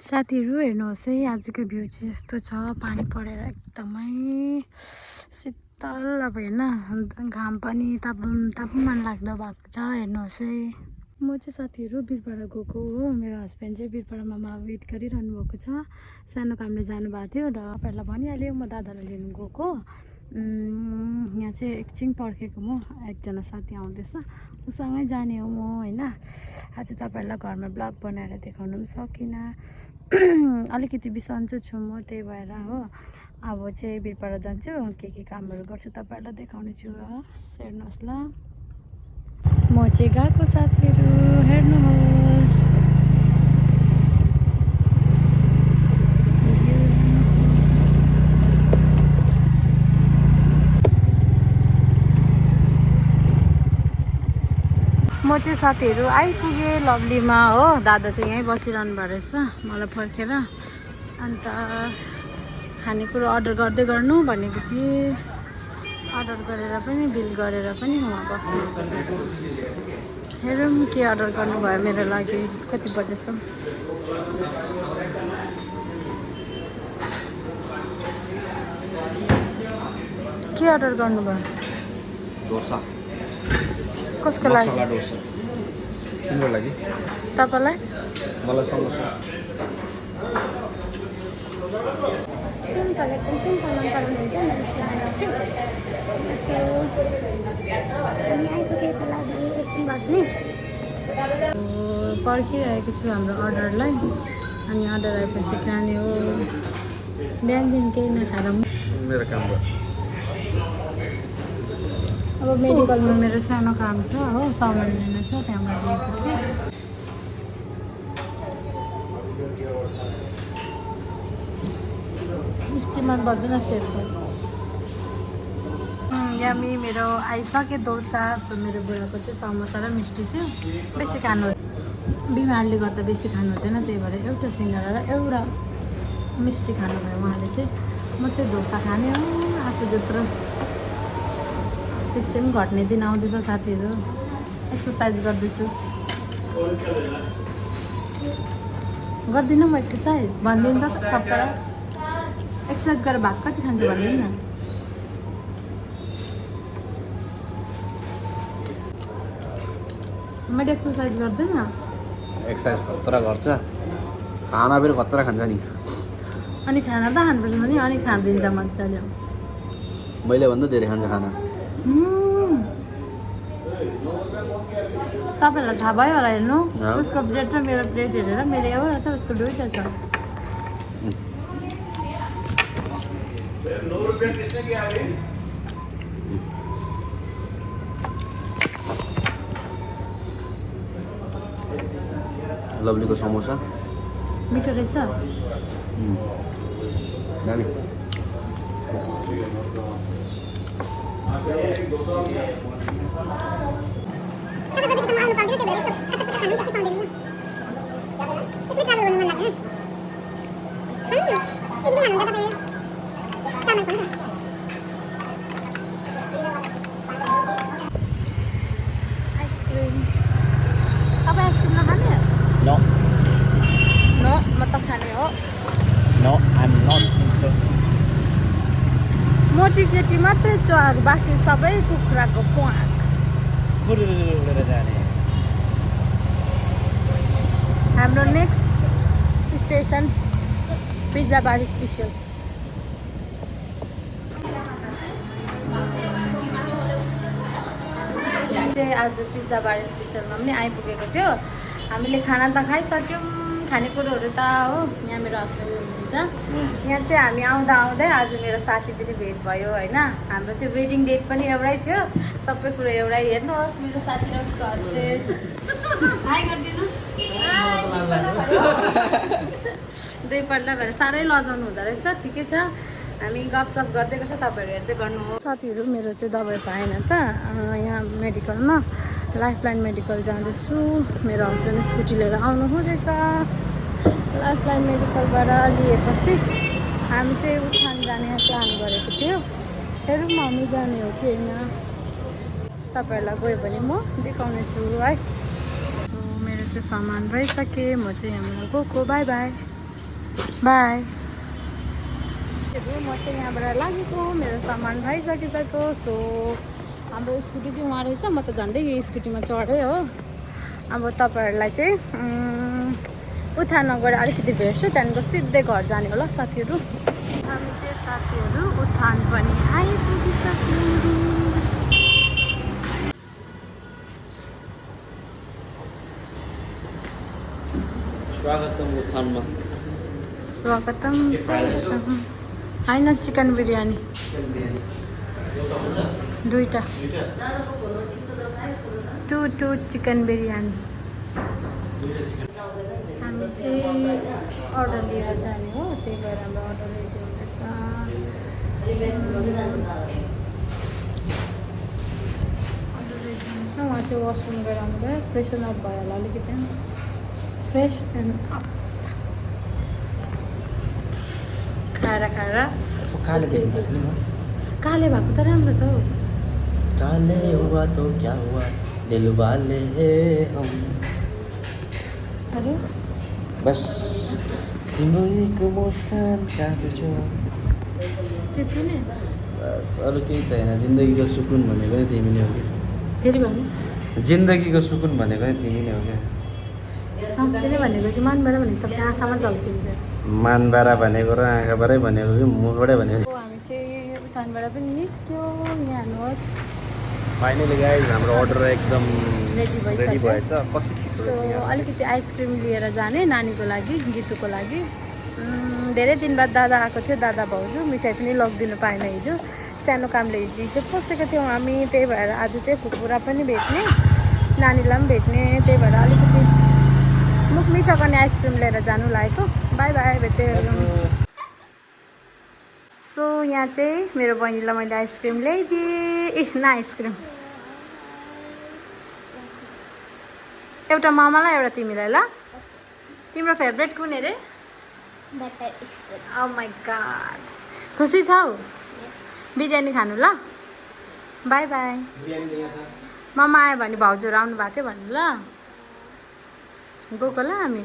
साथीहरु हेर्नुहोस् है आजको भ्यू चाहिँ यस्तो छ पानी परेर एकदमै शीतल अब हैन घाम पनि तापमान लाग्दो भएको छ हेर्नुहोस् है म चाहिँ साथीहरु बिरपाडा गएको हो मेरो हस्बेन्ड चाहिँ बिरपाडामा वेट गरिरहनु भएको छ सानो कामले जानु भएको थियो र पहिला भनिहाल्यो म दादालाई लिनु गएको यहाँ चाहिँ एकछिन पर्खेको म एकजना साथी आउँदैछ उसँगै जाने हो म हैन आज तपाईहरुलाई घरमा ब्लग बनाएर देखाउन पनि सकिनँ अलिकति बिसन्चो छु म त्यही भएर हो अब चाहिँ बिरपाडा जान्छु के कामहरु गर्छु तपाईहरुलाई देखाउने छु हेर्नुहोस् ल म चाहिँ गएको साथीहरु हेर्नुहोस् म चाहिँ साथीहरु आइपुगे लभलीमा हो दादा चाहिँ यहीँ बसिरहनु भएको रहेछ मलाई फर्केर अन्त खानेकुरा अर्डर गर्दै गर्नु भनेको थिएँ अर्डर गरेर पनि बिल गरेर पनि उहाँ बस्नु पर्दैछ हेरौँ के अर्डर गर्नुभयो मेरो लागि कति बजेसम्म के अर्डर गर्नुभयो डोसा कसको लागि मसला डोसा तिम्रो लागि तपाईलाई मलाई समोसा सिम्पल एकदम सिम्पलमा बनाउनुहुन्छ नि त्यसको अनि आइपुगेछ लागि एकछिन बस्ने पर्खिरहेको छु हाम्रो अर्डरलाई अनि अर्डर आएपछि खाने हो बिहानदेखि केही नखाएर मेरो काम भयो अब मेडिकलमा मेरो सानो काम छ हो सामान लिनु छ त्यहाँबाट गएपछि मन पर्दैन सेतो यमी मेरो आइसक्यो डोसा सो मेरो बुढाको चाहिँ समोसा र मिस्टी थियो बेसी खानु बिमारले गर्दा बेसी खानु हुँदैन त्यही भएर एउटा सिङ्गडा र एउटा मिस्टी खानुभयो उहाँले चाहिँ म चाहिँ डोसा खाने हो आफू जत्रो त्यसै पनि घट्ने दिन आउँदैछ साथीहरु एक्सर्साइज गर्दैछु गर्दिनँ म एक्सर्साइज भन्दिनँ त पक्का एक्सर्साइज गरेर भात कति खान्छ भन्दिनँ न मैले एक्सर्साइज गर्दैन एक्सर्साइज खतरा गर्छ खाना पनि खतरा खान्छ नि अनि खाना त खानुपर्छ नि अनि खाँदिन्छ मजाले मैले भन्दा धेरै खान्छ खाना तपाईहरुलाई थाहा भयो होला हेर्नु उसको प्लेट र मेरो प्लेट हेरेर मेरो एउटा छ उसको दुईटा छ लभलीको समोसा मिठो रहेछ दामी आइसक्रिम तपाईँ आइसक्रिम नखाने नो न म त खाने हो नो आइ एम नट मोटी केटी मात्रै च्वाक बाँकी सबै कुखुराको प्वाक हाम्रो नेक्स्ट स्टेसन पिज्जा बार स्पेसल आज पिज्जा बार स्पेसलमा पनि आइपुगेको थियो हामीले खाना त खाइसक्यौँ खानेकुरोहरू त हो यहाँ मेरो हस्बेन्ड हुनुहुन्छ यहाँ चाहिँ हामी आउँदा आउँदै आज मेरो साथी पनि भेट भयो होइन हाम्रो चाहिँ वेडिङ डेट पनि एउटै थियो सबै कुरो एउटै हेर्नुहोस् मेरो साथी र उसको हस्बेन्ड हाई गरिदिनु दुईपल्ट भएर साह्रै लजाउनु हुँदो रहेछ ठिकै छ हामी गफसफ गर्दै गर्छ तपाईँहरू हेर्दै गर्नु हो साथीहरू मेरो चाहिँ दबाई पाएन त यहाँ मेडिकलमा लाइफलाइन मेडिकल जाँदैछु मेरो हस्बेन्ड स्कुटी लिएर आउनु हुँदैछ लाइफलाइन मेडिकलबाट लिएपछि हामी चाहिँ उठान जाने प्लान गरेको थियो हेरौँ हामी जाने हो कि होइन तपाईहरुलाई गयो भने म देखाउने छु है मेरो चाहिँ सामान भइसके म चाहिँ यहाँबाट गएको बाई बाई बाई। म चाहिँ यहाँबाट लागेको, मेरो सामान भइसकिसक्यो। सो हाम्रो स्कुटी चाहिँ उहाँ रहेछ, म त झन्डै यो स्कुटीमा चढेँ हो। अब तपाईँहरूलाई चाहिँ उठानमा गएर अलिकति भेट्छु, त्यहाँदेखिको सिधै घर जाने होला साथीहरू। हामी चाहिँ साथीहरू उठान पनि आइपुगिसक्यौँ। स्वागतम उठानमा। स्वागतम स्वागतम। होइन चिकन बिरयानी दुईटा, 2 चिकन बिरयानी। हामी चाहिँ अर्डर लिएर जाने हो, त्यही भएर हाम्रो अर्डर रेडी हुँदैछ। अर्डर रेडी हुँदैछ। उहाँ चाहिँ वासरुम गएर आउनुभयो, फ्रेसन अप भयो होला अलिकति, फ्रेस एन्ड अप। खाएर काले देखिन्छ नि म। काले भएको त राम्रो छ हौ। काले हुआ तो क्या हुआ, दिल वाले हम। अरे बस तिम्रो एक मुस्कान काफी छ। त्यति नै बस अरू केही छैन। जिन्दगीको सुकुन भनेको नै तिमी नै हो कि। फेरि भन्नु। जिन्दगीको सुकुन भनेको नै तिमी नै हो क्या। साँच्चै नै भनेको कि मनबाट भनेको तपाईँ आँखामा झल्किन्छ। मनबाट भनेको र आँखाबाटै भनेको कि मुखबाटै भनेको। हामी चाहिँ उठानबाट पनि निस्क्यो। यहाँ हेर्नुहोस् फाइनली गाइज हाम्रो अर्डर एकदम रेडी रेडी भइसक्यो। भएछ। कति छिटो सो अलिकति आइसक्रिम लिएर जाने नानीको लागि, गीतुको लागि। धेरै दिन बाद दादा आएको थियो, दादा भाउजू। मिठाई पनि लगिदिनु पाएन हिजो, सानो कामले हिजो पसेको थियौँ हामी। त्यही भएर आज चाहिँ फुपुरा पनि भेट्ने, नानीलाई पनि भेट्ने। त्यही भएर अलिकति मुख मिठो गर्ने आइसक्रिम लिएर जानु लागेको। बाई बाई, भेट्दै गरौँ। सो यहाँ चाहिँ मेरो बहिनीलाई मैले आइसक्रिम ल्याइदिएँ। न आइसक्रिम एउटा मामालाई, एउटा तिमीलाई। ल तिम्रो फेभरेट कुन अरे? बटरस्कच। ओ माई गॉड, खुसी छौ? बिरयानी खानु ल। By by. मामा आयो भने भाउजूहरू आउनु भएको थियो भन्नु ल। गएको ल हामी।